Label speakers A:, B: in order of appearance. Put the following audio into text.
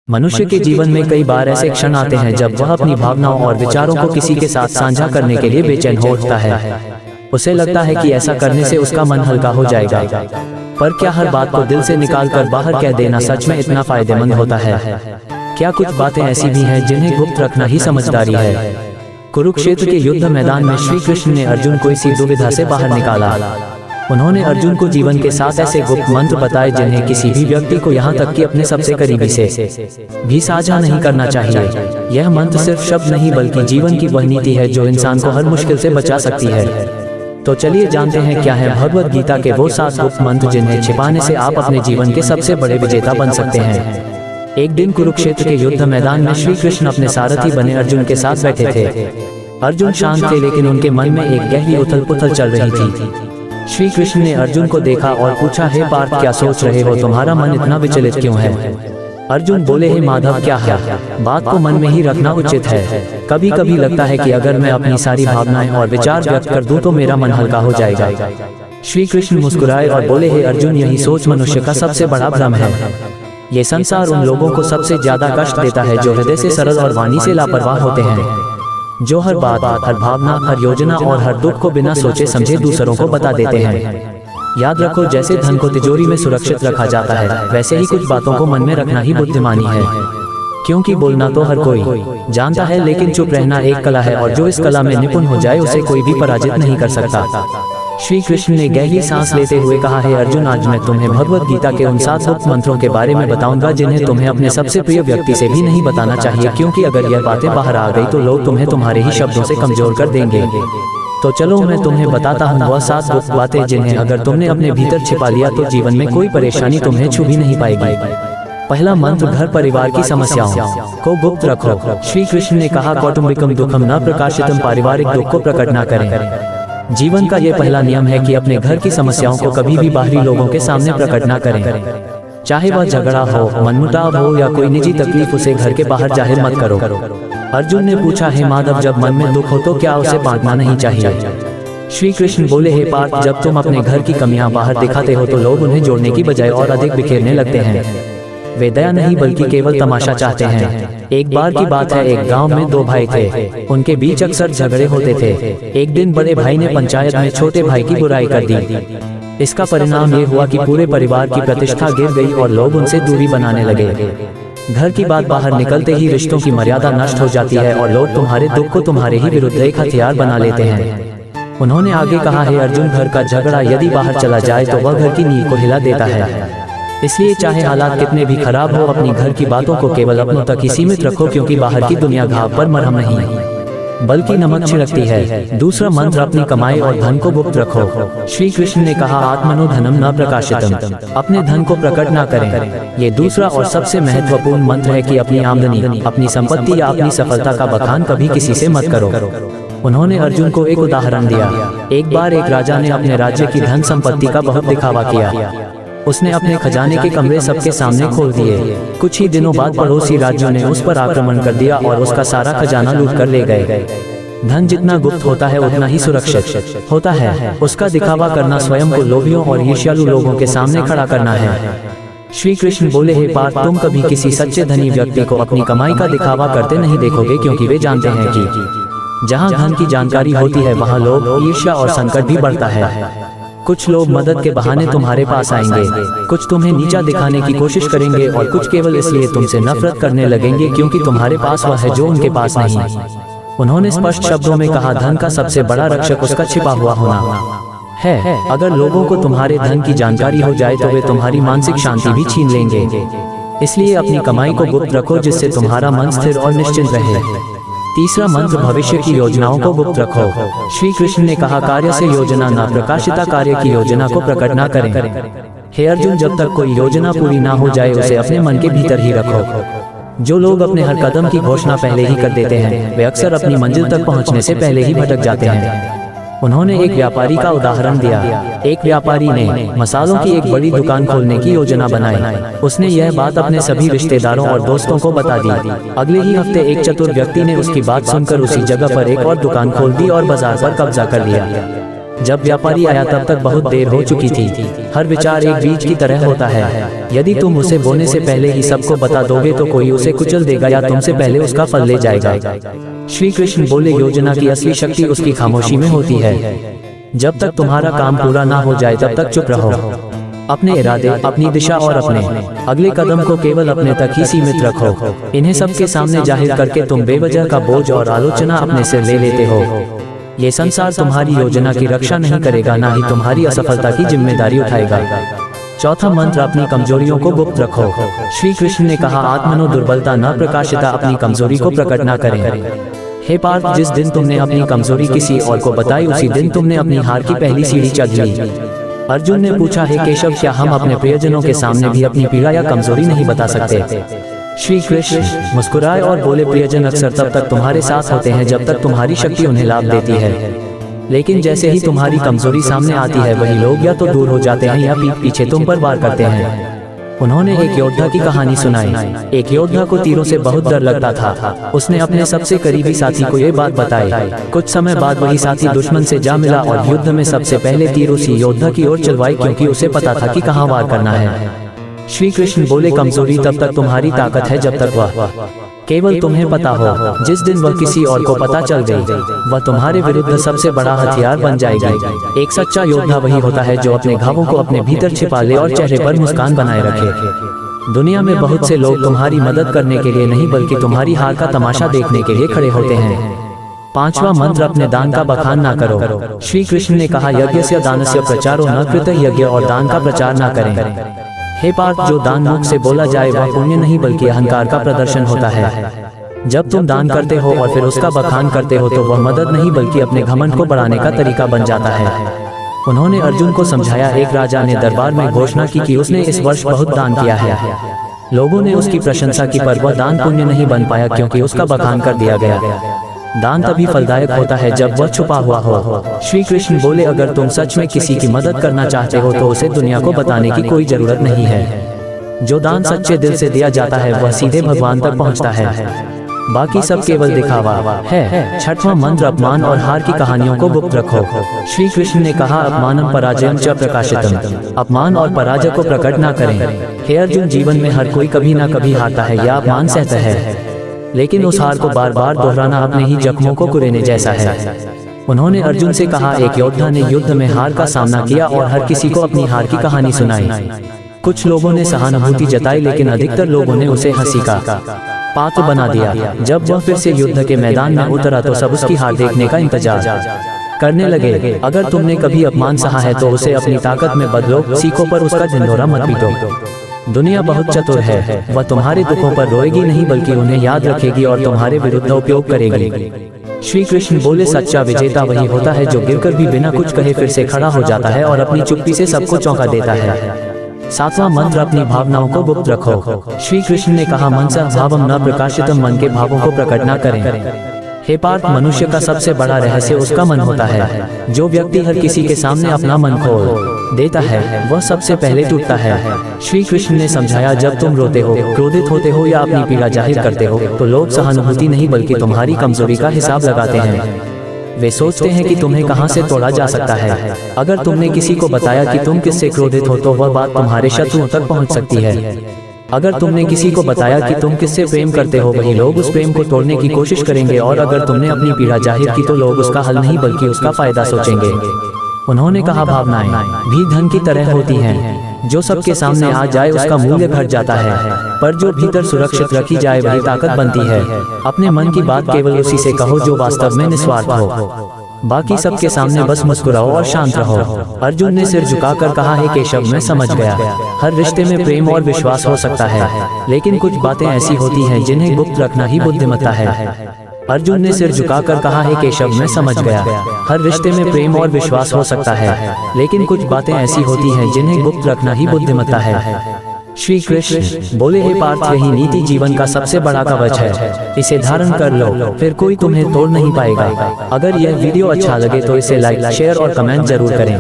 A: मनुष्य के जीवन में कई बार ऐसे क्षण आते हैं जब वह अपनी भावनाओं और विचारों को किसी के साथ साझा करने के लिए बेचैन हो उठता है। उसे लगता है कि ऐसा करने से उसका मन हल्का हो जाएगा, पर क्या हर बात को दिल से निकालकर बाहर कह देना सच में इतना फायदेमंद होता है? क्या कुछ बातें ऐसी भी हैं जिन्हें गुप्त रखना ही समझदारी है? कुरुक्षेत्र के युद्ध मैदान में श्री कृष्ण ने अर्जुन को इसी दुविधा से बाहर निकाला। उन्होंने अर्जुन को जीवन के 7 ऐसे गुप्त मंत्र बताए जिन्हें किसी भी व्यक्ति को यहाँ तक कि अपने सबसे करीबी से भी साझा नहीं करना चाहिए। यह मंत्र सिर्फ शब्द नहीं बल्कि जीवन की वह नीति है जो इंसान को हर मुश्किल से बचा सकती है। तो चलिए जानते हैं क्या है भगवद गीता के वो 7 गुप्त मंत्र जिन्हें छिपाने से आप अपने जीवन के सबसे बड़े विजेता बन सकते हैं। एक दिन कुरुक्षेत्र के युद्ध मैदान में श्री कृष्ण अपने सारथी बने अर्जुन के साथ बैठे थे। अर्जुन शांत थे, लेकिन उनके मन में एक गहरी उथल पुथल चल रही थी। श्री कृष्ण ने अर्जुन को देखा और पूछा, हे पार्थ, क्या सोच रहे हो? तुम्हारा मन इतना विचलित क्यों है? अर्जुन बोले, हे माधव, क्या है? बात को मन में ही रखना उचित है। कभी कभी लगता है कि अगर मैं अपनी सारी भावनाएं और विचार व्यक्त कर दूं तो मेरा मन हल्का हो जाएगा। श्री कृष्ण मुस्कुराए और बोले, हे अर्जुन, यही सोच मनुष्य का सबसे बड़ा भ्रम है। ये संसार उन लोगों को सबसे ज्यादा कष्ट देता है जो हृदय से सरल और वाणी से लापरवाह होते हैं, जो हर बात, हर भावना, हर योजना और हर दुख को बिना सोचे समझे दूसरों को बता देते हैं। याद रखो, जैसे धन को तिजोरी में सुरक्षित रखा जाता है, वैसे ही कुछ बातों को मन में रखना ही बुद्धिमानी है। क्योंकि बोलना तो हर कोई जानता है, लेकिन चुप रहना एक कला है, और जो इस कला में निपुण हो जाए उसे कोई भी पराजित नहीं कर सकता। श्री कृष्ण ने गहरी सांस लेते हुए कहा, हे अर्जुन, आज मैं तुम्हें भगवद गीता के उन 7 गुप्त मंत्रों के बारे में बताऊंगा जिन्हें तुम्हें अपने सबसे प्रिय व्यक्ति से भी नहीं बताना चाहिए, क्योंकि अगर यह बातें बाहर आ गई तो लोग तुम्हें तुम्हारे ही शब्दों से कमजोर कर देंगे। तो चलो मैं तुम्हें बताता हूँ वह 7 गुप्त बातें जिन्हें अगर तुमने अपने भीतर छिपा लिया तो जीवन में कोई परेशानी तुम्हें छू भी नहीं पाएगी। पहला मंत्र, घर परिवार की समस्याओं को गुप्त रखो। श्री कृष्ण ने कहा, कौटुंबिकम दुखम न प्रकाशितम, पारिवारिक दुख को प्रकट न करें। जीवन का ये पहला नियम है कि अपने घर की समस्याओं को कभी भी बाहरी लोगों के सामने प्रकट न करें। चाहे वह झगड़ा हो, मनमुटाव हो या कोई निजी तकलीफ, उसे घर के बाहर जाहिर मत करो। अर्जुन ने पूछा, हे माधव, जब मन में दुख हो तो क्या उसे बांटना नहीं चाहिए? श्री कृष्ण बोले, हे पार्थ, जब तुम अपने घर की कमियां बाहर दिखाते हो तो लोग उन्हें जोड़ने की बजाय और अधिक बिखेरने लगते हैं। वे दया नहीं बल्कि केवल तमाशा चाहते हैं। एक बार की बात है, एक गांव में 2 भाई थे। उनके बीच अक्सर झगड़े होते थे। एक दिन बड़े भाई ने पंचायत में छोटे भाई की बुराई कर दी। इसका परिणाम ये हुआ कि पूरे परिवार की प्रतिष्ठा गिर गई और लोग उनसे दूरी बनाने लगे। घर की बात बाहर निकलते ही रिश्तों की मर्यादा नष्ट हो जाती है और लोग तुम्हारे दुख को तुम्हारे ही विरुद्ध एक हथियार बना लेते हैं। उन्होंने आगे कहा, हे अर्जुन, घर का झगड़ा यदि बाहर चला जाए तो वह घर की नींव को हिला देता है। इसलिए चाहे हालात कितने भी खराब हो, अपनी घर की बातों को केवल अपनों तक ही सीमित रखो, क्योंकि बाहर की दुनिया घाव पर मरहम नहीं बल्कि नमक छिड़कती है। दूसरा मंत्र, अपनी कमाई और धन को गुप्त रखो। श्री कृष्ण ने कहा, आत्मनो धनम न प्रकाशितम, अपने धन को प्रकट न करें। ये दूसरा और सबसे महत्वपूर्ण मंत्र है कि अपनी आमदनी, अपनी संपत्ति या अपनी सफलता का बखान कभी किसी से मत करो। उन्होंने अर्जुन को एक उदाहरण दिया। एक बार एक राजा ने अपने राज्य की धन संपत्ति का बहुत दिखावा किया। उसने अपने खजाने के कमरे सबके सामने खोल दिए। कुछ ही दिनों बाद पड़ोसी राज्यों ने उस पर आक्रमण कर दिया और उसका सारा खजाना लूट कर ले गए। धन जितना गुप्त होता है उतना ही सुरक्षित होता है। उसका दिखावा करना स्वयं को लोभियों और ईर्ष्यालु लोगों के सामने खड़ा करना है। श्री कृष्ण बोले, हे पार्थ, तुम कभी किसी सच्चे धनी व्यक्ति को अपनी कमाई का दिखावा करते नहीं देखोगे, क्योंकि वे जानते हैं कि जहाँ धन की जानकारी होती है वहाँ लोभ, ईर्ष्या और संकट भी बढ़ता है। कुछ लोग मदद के बहाने तुम्हारे पास आएंगे, कुछ तुम्हें नीचा दिखाने की कोशिश करेंगे और कुछ केवल इसलिए तुमसे नफरत करने लगेंगे क्योंकि तुम्हारे पास वह है जो उनके पास नहीं। उन्होंने स्पष्ट शब्दों में कहा, धन का सबसे बड़ा रक्षक उसका छिपा हुआ होना है। अगर लोगों को तुम्हारे धन की जानकारी हो जाए तो वे तुम्हारी मानसिक शांति भी छीन लेंगे। इसलिए अपनी कमाई को गुप्त रखो, जिससे तुम्हारा मन स्थिर और निश्चिंत रहे। तीसरा मंत्र, भविष्य की योजनाओं को गुप्त रखो। श्री कृष्ण ने कहा, कार्य से योजना न प्रकाशिता, कार्य की योजना को प्रकट न करें। हे अर्जुन, जब तक कोई योजना पूरी ना हो जाए उसे अपने मन के भीतर ही रखो। जो लोग अपने हर कदम की घोषणा पहले ही कर देते हैं वे अक्सर अपनी मंजिल तक पहुंचने से पहले ही भटक जाते हैं। उन्होंने एक व्यापारी का उदाहरण दिया। एक व्यापारी ने मसालों की एक बड़ी दुकान खोलने की योजना बनाई। उसने यह बात अपने सभी रिश्तेदारों और दोस्तों को बता दी। अगले ही हफ्ते एक चतुर व्यक्ति ने उसकी बात सुनकर उसी जगह पर एक और दुकान खोल दी और बाजार पर कब्जा कर लिया। जब व्यापारी आया तब तक बहुत देर हो चुकी थी। हर विचार एक बीज की तरह होता है, यदि तुम उसे बोने से पहले ही सबको बता दोगे तो कोई उसे कुचल देगा या तुमसे पहले उसका फल ले जाएगा। श्री कृष्ण बोले, योजना की असली शक्ति उसकी खामोशी में होती है। जब तक तुम्हारा काम पूरा ना हो जाए तब तक चुप रहो। अपने इरादे, अपनी दिशा और अपने अगले कदम को केवल अपने तक ही सीमित रखो। इन्हें सबके सामने जाहिर करके तुम बेवजह का बोझ और आलोचना अपने सिर ले लेते हो। ये संसार तुम्हारी योजना की रक्षा नहीं करेगा, ना ही तुम्हारी असफलता की जिम्मेदारी उठाएगा। चौथा मंत्र, अपनी कमजोरियों को गुप्त रखो। श्री कृष्ण ने कहा, आत्मनो दुर्बलता न प्रकाशिता, अपनी कमजोरी को प्रकट न करें। हे पार्थ, जिस दिन तुमने अपनी कमजोरी किसी और को बताई उसी दिन तुमने अपनी हार की पहली सीढ़ी चढ़ ली। अर्जुन ने पूछा, हे केशव, क्या हम अपने प्रियजनों के सामने भी अपनी पीड़ा या कमजोरी नहीं बता सकते? श्री कृष्ण मुस्कुराए और बोले, प्रियजन अक्सर तब तक तुम्हारे साथ होते हैं जब तक तुम्हारी शक्ति उन्हें लाभ देती है, लेकिन जैसे ही तुम्हारी कमजोरी सामने आती है वही लोग या तो दूर हो जाते हैं या पीठ पीछे तुम पर वार करते हैं। उन्होंने एक योद्धा की कहानी सुनाई। एक योद्धा को तीरों से बहुत डर लगता था। उसने अपने सबसे करीबी साथी को ये बात बताई। कुछ समय बाद वही साथी दुश्मन से जा मिला और युद्ध में सबसे पहले तीर उसी योद्धा की ओर चलवाई, क्योंकि उसे पता था कि कहाँ वार करना है। श्री कृष्ण बोले, कमजोरी तब तक तुम्हारी ताकत है जब तक वह केवल तुम्हें पता हो। जिस दिन वह किसी और को पता चल गई, वह तुम्हारे विरुद्ध सबसे बड़ा हथियार बन जाएगी। एक सच्चा योद्धा वही होता है जो अपने घावों को अपने भीतर छिपा ले और चेहरे पर मुस्कान बनाए रखे। दुनिया में बहुत से लोग तुम्हारी मदद करने के लिए नहीं बल्कि तुम्हारी हार का तमाशा देखने के लिए खड़े होते हैं। पांचवा मंत्र, अपने दान का बखान ना करो। श्री कृष्ण ने कहा, यज्ञस्य दानस्य प्रचारो न कृतः, यज्ञ और दान का प्रचार न करें। हे पार्थ, जो दान मुख से बोला जाए वह पुण्य नहीं बल्कि अहंकार का प्रदर्शन होता है। जब तुम दान करते हो और फिर उसका बखान करते हो तो वह मदद नहीं बल्कि अपने घमंड को बढ़ाने का तरीका बन जाता है। उन्होंने अर्जुन को समझाया, एक राजा ने दरबार में घोषणा की कि उसने इस वर्ष बहुत दान किया है। लोगों ने उसकी प्रशंसा की पर वह दान पुण्य नहीं बन पाया क्योंकि उसका बखान कर दिया गया। दान तभी फलदायक होता है जब वह छुपा हुआ हो। श्री कृष्ण बोले, अगर तुम सच में किसी की मदद करना चाहते हो तो उसे दुनिया को बताने की कोई जरूरत नहीं है। जो दान सच्चे दिल से दिया जाता है वह सीधे भगवान तक पहुंचता है, बाकी सब केवल दिखावा है। छठवां मंत्र, अपमान और हार की कहानियों को गुप्त रखो। श्री कृष्ण ने कहा, अपमानम पराजयम च प्रकाशितम, अपमान और पराजय को प्रकट न करें। हे अर्जुन, जीवन में हर कोई कभी न कभी हारता है या अपमान सहता है, लेकिन उस हार को बार बार दोहराना अपने ही जख्मों को कुरेदने जैसा है। उन्होंने अर्जुन से कहा, एक योद्धा ने युद्ध में हार का सामना किया और हर किसी को अपनी हार की कहानी सुनाई। कुछ लोगों ने सहानुभूति जताई लेकिन अधिकतर लोगों ने उसे हंसी का पात्र बना दिया। जब वह फिर से युद्ध के मैदान में उतरा तो सब उसकी हार देखने का इंतजार करने लगे। अगर तुमने कभी अपमान सहा है तो उसे अपनी ताकत में बदलो, सीखो पर उसका ढिंढोरा मत पीटो। दुनिया बहुत चतुर है, वह तुम्हारे दुखों पर रोएगी नहीं बल्कि उन्हें याद रखेगी और तुम्हारे विरुद्ध उपयोग करेगी। श्री कृष्ण बोले, सच्चा विजेता वही होता है जो गिरकर भी बिना कुछ कहे फिर से खड़ा हो जाता है और अपनी चुप्पी से सबको चौंका देता है। सातवां मंत्र, अपनी भावनाओं को गुप्त रखो। श्री कृष्ण ने कहा, मनसः भावम न प्रकाशितम, मन के भावों को प्रकट न करें। हे पार्थ, मनुष्य का सबसे बड़ा रहस्य उसका मन होता है। जो व्यक्ति हर किसी के सामने अपना मन खोल देता है वह सबसे पहले टूटता है। श्री कृष्ण ने समझाया, जब तुम रोते हो, क्रोधित होते हो या अपनी पीड़ा जाहिर करते हो तो लोग सहानुभूति नहीं बल्कि तुम्हारी कमजोरी का हिसाब लगाते हैं। वे सोचते हैं कि तुम्हें कहां से तोड़ा जा सकता है। अगर तुमने किसी को बताया कि तुम किससे क्रोधित हो तो वह बात तुम्हारे शत्रुओं तक पहुंच सकती है। अगर तुमने किसी को बताया कि तुम किससे प्रेम करते हो वही लोग उस प्रेम को तोड़ने की कोशिश करेंगे, और अगर तुमने अपनी पीड़ा जाहिर की तो लोग उसका हल नहीं बल्कि उसका फायदा सोचेंगे। उन्होंने कहा, भावनाएं भी धन की तरह होती हैं, जो सबके सामने आ जाए उसका मूल्य घट जाता है, पर जो भीतर सुरक्षित रखी जाए वही ताकत बनती है। अपने मन की बात केवल उसी से कहो जो वास्तव में निस्वार्थ हो, बाकी सबके सामने बस मुस्कुराओ और शांत रहो। अर्जुन ने सिर झुकाकर कहा, हे केशव, मैं समझ गया। हर रिश्ते में प्रेम और विश्वास हो सकता है, लेकिन कुछ बातें ऐसी होती हैं जिन्हें गुप्त रखना ही बुद्धिमत्ता है। अर्जुन ने सिर झुकाकर कहा, हे केशव, मैं समझ गया। हर रिश्ते में प्रेम और विश्वास हो सकता है, लेकिन कुछ बातें ऐसी होती हैं जिन्हें गुप्त रखना ही बुद्धिमत्ता है। श्री कृष्ण बोले, हे पार्थ, यही नीति जीवन का सबसे बड़ा कवच है। इसे धारण कर लो, फिर कोई तुम्हें तोड़ नहीं पाएगा। अगर यह वीडियो अच्छा लगे तो इसे लाइक, शेयर और कमेंट जरूर करें।